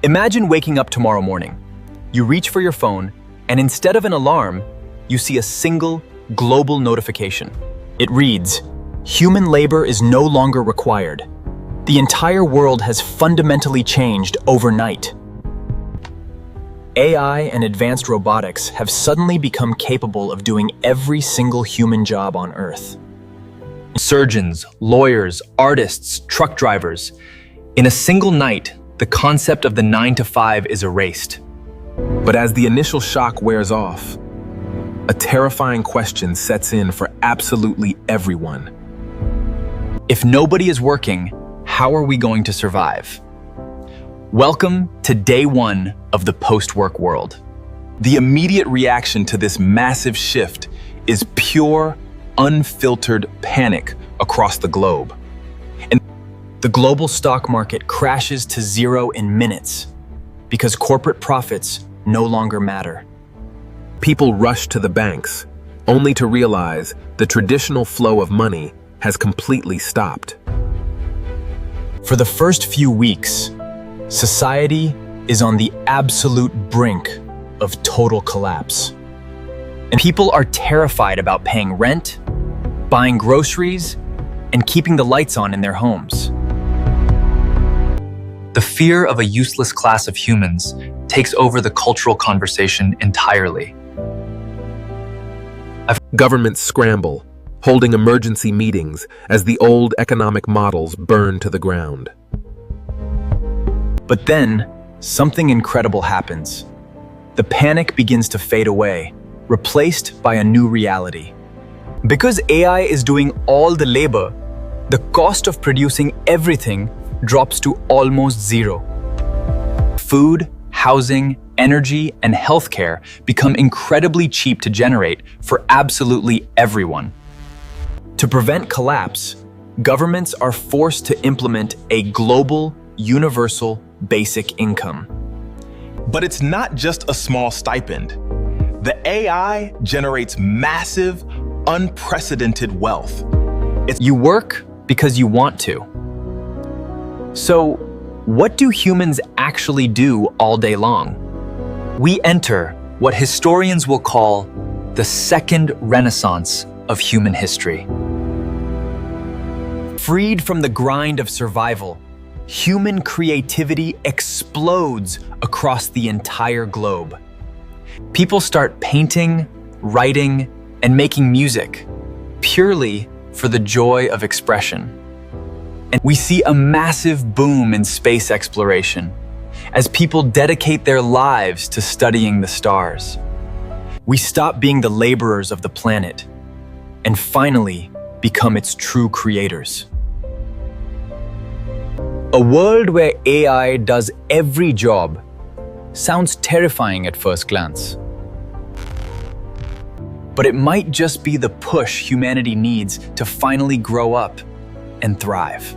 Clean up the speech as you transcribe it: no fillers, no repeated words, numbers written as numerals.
Imagine waking up tomorrow morning. You reach for your phone, and instead of an alarm, you see a single global notification. It reads, "Human labor is no longer required. The entire world has fundamentally changed overnight." AI and advanced robotics have suddenly become capable of doing every single human job on Earth. Surgeons, lawyers, artists, truck drivers. In a single night, the concept of the 9 to 5 is erased. But as the initial shock wears off, a terrifying question sets in for absolutely everyone. If nobody is working, how are we going to survive? Welcome to day one of the post-work world. The immediate reaction to this massive shift is pure, unfiltered panic across the globe. The global stock market crashes to zero in minutes because corporate profits no longer matter. People rush to the banks, only to realize the traditional flow of money has completely stopped. For the first few weeks, society is on the absolute brink of total collapse. And people are terrified about paying rent, buying groceries, and keeping the lights on in their homes. The fear of a useless class of humans takes over the cultural conversation entirely. Governments scramble, holding emergency meetings as the old economic models burn to the ground. But then, something incredible happens. The panic begins to fade away, replaced by a new reality. Because AI is doing all the labor, the cost of producing everything drops to almost zero. Food, housing, energy, and healthcare become incredibly cheap to generate for absolutely everyone. To prevent collapse, governments are forced to implement a global, universal basic income. But it's not just a small stipend. The AI generates massive, unprecedented wealth. You work because you want to. So, what do humans actually do all day long? We enter what historians will call the second renaissance of human history. Freed from the grind of survival, human creativity explodes across the entire globe. People start painting, writing, and making music purely for the joy of expression. And we see a massive boom in space exploration as people dedicate their lives to studying the stars. We stop being the laborers of the planet and finally become its true creators. A world where AI does every job sounds terrifying at first glance. But it might just be the push humanity needs to finally grow up and thrive.